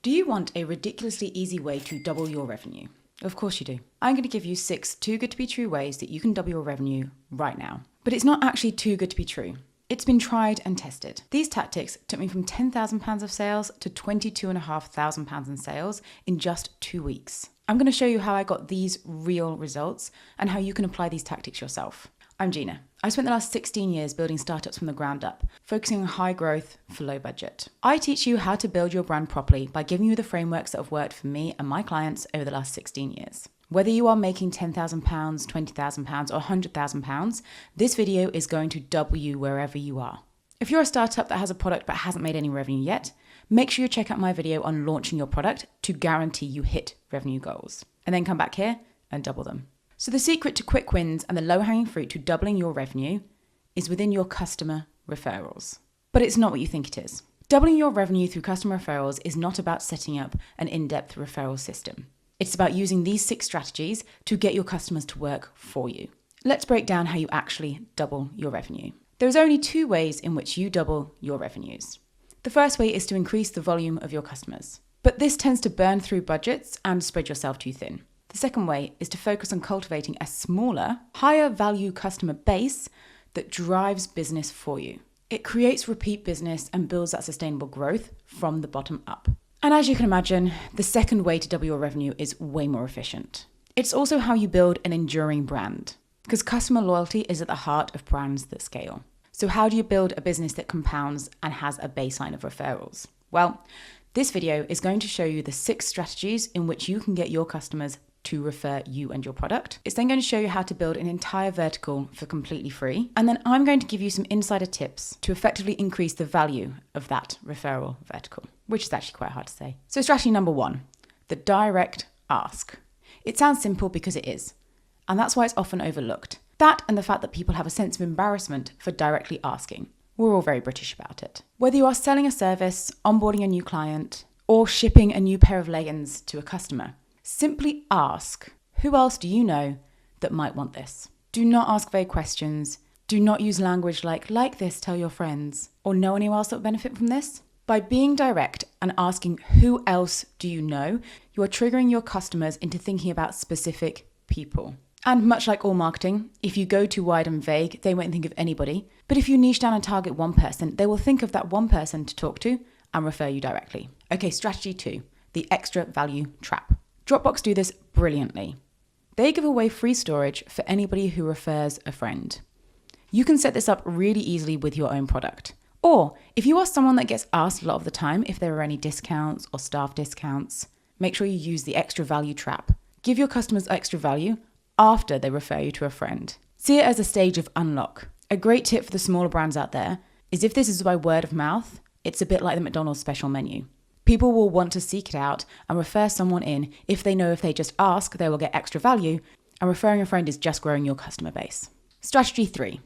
Do you want a ridiculously easy way to double your revenue? Of course you do. I'm going to give you 6 too good to be true ways that you can double your revenue right now. But it's not actually too good to be true. It's been tried and tested. These tactics took me from £10,000 of sales to £22,500 in sales in just 2 weeks. I'm going to show you how I got these real results and how you can apply these tactics yourself. I'm Gina. I spent the last 16 years building startups from the ground up, focusing on high growth for low budget. I teach you how to build your brand properly by giving you the frameworks that have worked for me and my clients over the last 16 years. Whether you are making £10,000, £20,000 or £100,000, this video is going to double you wherever you are. If you're a startup that has a product but hasn't made any revenue yet, make sure you check out my video on launching your product to guarantee you hit revenue goals. And then come back here and double them. So the secret to quick wins and the low-hanging fruit to doubling your revenue is within your customer referrals. But it's not what you think it is. Doubling your revenue through customer referrals is not about setting up an in-depth referral system. It's about using these 6 strategies to get your customers to work for you. Let's break down how you actually double your revenue. There's only 2 ways in which you double your revenues. The first way is to increase the volume of your customers. But this tends to burn through budgets and spread yourself too thin. The second way is to focus on cultivating a smaller, higher value customer base that drives business for you. It creates repeat business and builds that sustainable growth from the bottom up. And as you can imagine, the second way to double your revenue is way more efficient. It's also how you build an enduring brand, because customer loyalty is at the heart of brands that scale. So how do you build a business that compounds and has a baseline of referrals? Well, this video is going to show you the 6 strategies in which you can get your customers to refer you and your product. It's then going to show you how to build an entire vertical for completely free. And then I'm going to give you some insider tips to effectively increase the value of that referral vertical, which is actually quite hard to say. So strategy number 1, the direct ask. It sounds simple because it is, and that's why it's often overlooked. That and the fact that people have a sense of embarrassment for directly asking. We're all very British about it. Whether you are selling a service, onboarding a new client, or shipping a new pair of leggings to a customer, simply ask, who else do you know that might want this? Do not ask vague questions. Do not use language like this, tell your friends, or know anyone else that would benefit from this. By being direct and asking who else do you know, you are triggering your customers into thinking about specific people. And much like all marketing, if you go too wide and vague, they won't think of anybody. But if you niche down and target one person, they will think of that one person to talk to and refer you directly. Okay, strategy 2, the extra value trap. Dropbox do this brilliantly. They give away free storage for anybody who refers a friend. You can set this up really easily with your own product. Or if you are someone that gets asked a lot of the time if there are any discounts or staff discounts, make sure you use the extra value trap. Give your customers extra value after they refer you to a friend. See it as a stage of unlock. A great tip for the smaller brands out there is if this is by word of mouth, it's a bit like the McDonald's special menu. People will want to seek it out and refer someone in if they know if they just ask, they will get extra value, and referring a friend is just growing your customer base. Strategy 3,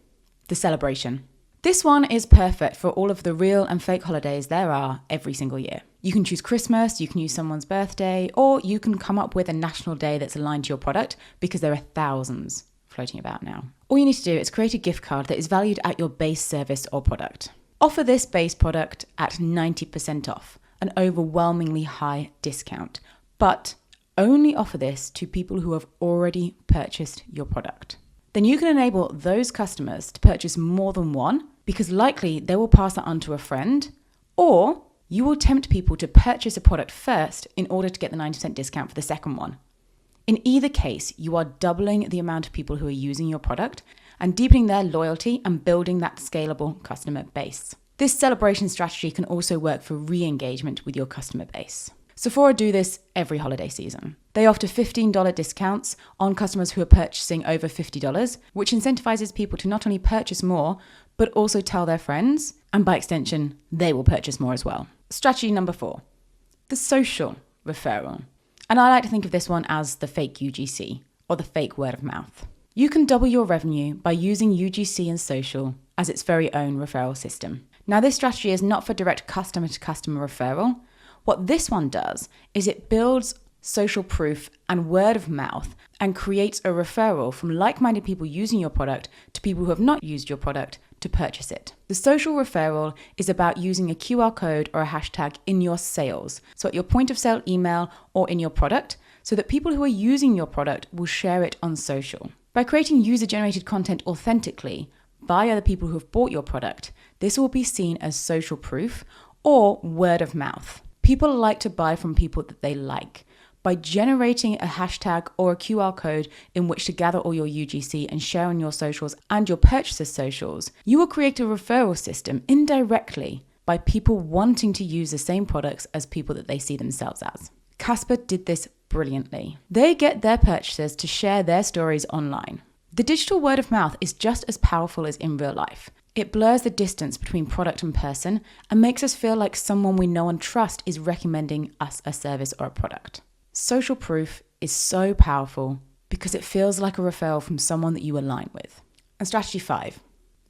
the celebration. This one is perfect for all of the real and fake holidays there are every single year. You can choose Christmas, you can use someone's birthday, or you can come up with a national day that's aligned to your product because there are thousands floating about now. All you need to do is create a gift card that is valued at your base service or product. Offer this base product at 90% off. An overwhelmingly high discount, but only offer this to people who have already purchased your product. Then you can enable those customers to purchase more than one because likely they will pass that on to a friend, or you will tempt people to purchase a product first in order to get the 90% discount for the second one. In either case, you are doubling the amount of people who are using your product and deepening their loyalty and building that scalable customer base. This celebration strategy can also work for re-engagement with your customer base. Sephora do this every holiday season. They offer $15 discounts on customers who are purchasing over $50, which incentivizes people to not only purchase more, but also tell their friends, and by extension, they will purchase more as well. Strategy number 4, the social referral. And I like to think of this one as the fake UGC, or the fake word of mouth. You can double your revenue by using UGC and social as its very own referral system. Now, this strategy is not for direct customer-to-customer referral. What this one does is it builds social proof and word of mouth and creates a referral from like-minded people using your product to people who have not used your product to to purchase it. The social referral is about using a QR code or a hashtag in your sales, so at your point of sale email or in your product, so that people who are using your product will share it on social. By creating user-generated content authentically by other people who have bought your product, this will be seen as social proof or word of mouth. People like to buy from people that they like. By generating a hashtag or a QR code in which to gather all your UGC and share on your socials and your purchasers' socials, you will create a referral system indirectly by people wanting to use the same products as people that they see themselves as. Casper did this brilliantly. They get their purchasers to share their stories online. The digital word of mouth is just as powerful as in real life. It blurs the distance between product and person and makes us feel like someone we know and trust is recommending us a service or a product. Social proof is so powerful because it feels like a referral from someone that you align with. And strategy 5,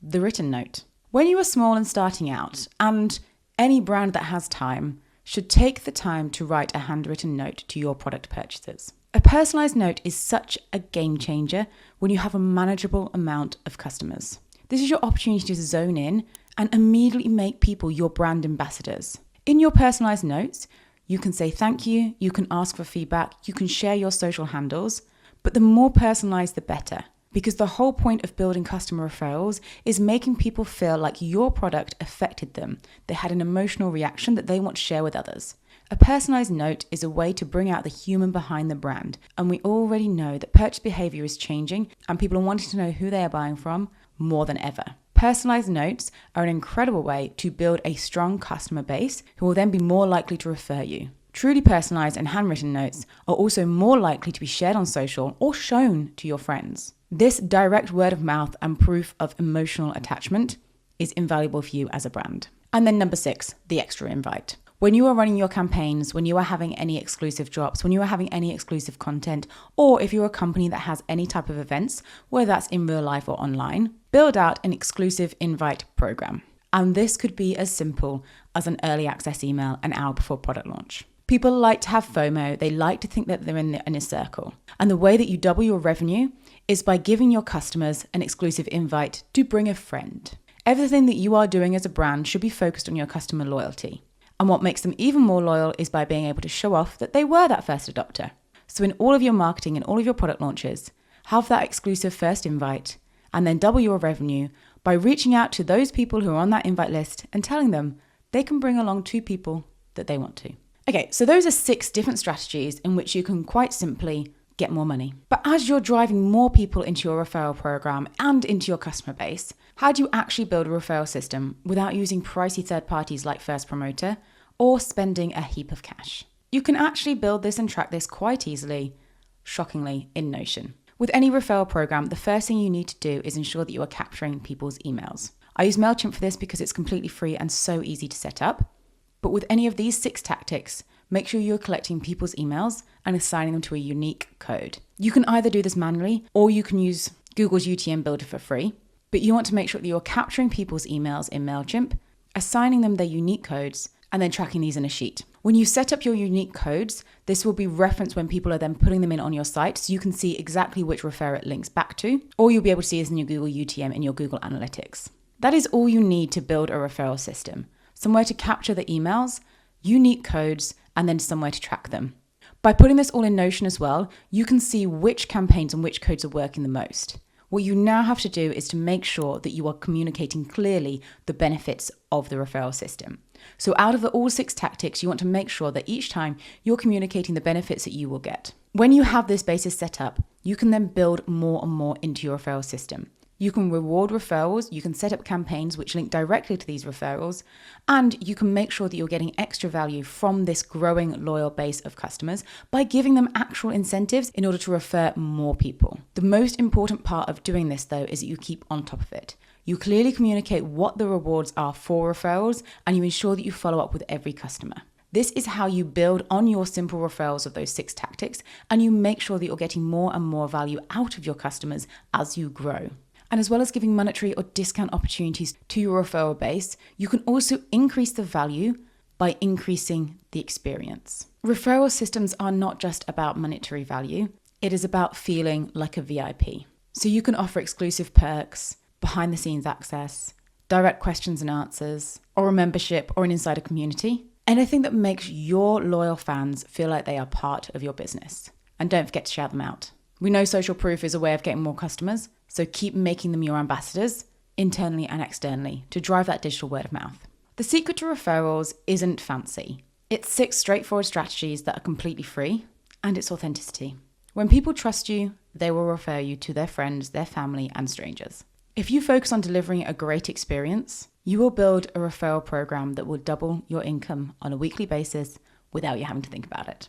the written note. When you are small and starting out, and any brand that has time should take the time to write a handwritten note to your product purchasers. A personalized note is such a game changer when you have a manageable amount of customers. This is your opportunity to zone in and immediately make people your brand ambassadors. In your personalized notes, you can say thank you, you can ask for feedback, you can share your social handles, but the more personalized, the better. Because the whole point of building customer referrals is making people feel like your product affected them. They had an emotional reaction that they want to share with others. A personalized note is a way to bring out the human behind the brand. And we already know that purchase behavior is changing and people are wanting to know who they are buying from more than ever. Personalized notes are an incredible way to build a strong customer base who will then be more likely to refer you. Truly personalized and handwritten notes are also more likely to be shared on social or shown to your friends. This direct word of mouth and proof of emotional attachment is invaluable for you as a brand. And then number 6, the extra invite. When you are running your campaigns, when you are having any exclusive drops, when you are having any exclusive content, or if you're a company that has any type of events, whether that's in real life or online, build out an exclusive invite program. And this could be as simple as an early access email an hour before product launch. People like to have FOMO. They like to think that they're in a circle. And the way that you double your revenue is by giving your customers an exclusive invite to bring a friend. Everything that you are doing as a brand should be focused on your customer loyalty. And what makes them even more loyal is by being able to show off that they were that first adopter. So in all of your marketing and all of your product launches, have that exclusive first invite and then double your revenue by reaching out to those people who are on that invite list and telling them they can bring along 2 people that they want to. Okay, so those are 6 different strategies in which you can quite simply get more money. But as you're driving more people into your referral program and into your customer base, how do you actually build a referral system without using pricey third parties like First Promoter or spending a heap of cash? You can actually build this and track this quite easily, shockingly, in Notion. With any referral program, the first thing you need to do is ensure that you are capturing people's emails. I use MailChimp for this because it's completely free and so easy to set up. But with any of these 6 tactics, make sure you're collecting people's emails and assigning them to a unique code. You can either do this manually or you can use Google's UTM Builder for free, but you want to make sure that you're capturing people's emails in MailChimp, assigning them their unique codes, and then tracking these in a sheet. When you set up your unique codes, this will be referenced when people are then putting them in on your site, so you can see exactly which referrer it links back to, or you'll be able to see this in your Google UTM in your Google Analytics. That is all you need to build a referral system. Somewhere to capture the emails, unique codes, and then somewhere to track them. By putting this all in Notion as well, you can see which campaigns and which codes are working the most. What you now have to do is to make sure that you are communicating clearly the benefits of the referral system. So out of all 6 tactics, you want to make sure that each time you're communicating the benefits that you will get. When you have this basis set up, you can then build more and more into your referral system. You can reward referrals, you can set up campaigns which link directly to these referrals, and you can make sure that you're getting extra value from this growing loyal base of customers by giving them actual incentives in order to refer more people. The most important part of doing this, though, is that you keep on top of it. You clearly communicate what the rewards are for referrals, and you ensure that you follow up with every customer. This is how you build on your simple referrals of those 6 tactics, and you make sure that you're getting more and more value out of your customers as you grow. And as well as giving monetary or discount opportunities to your referral base, you can also increase the value by increasing the experience. Referral systems are not just about monetary value, it is about feeling like a VIP. So you can offer exclusive perks, behind the scenes access, direct questions and answers, or a membership or an insider community. Anything that makes your loyal fans feel like they are part of your business. And don't forget to shout them out. We know social proof is a way of getting more customers, so keep making them your ambassadors, internally and externally, to drive that digital word of mouth. The secret to referrals isn't fancy. It's 6 straightforward strategies that are completely free, and it's authenticity. When people trust you, they will refer you to their friends, their family, and strangers. If you focus on delivering a great experience, you will build a referral program that will double your income on a weekly basis without you having to think about it.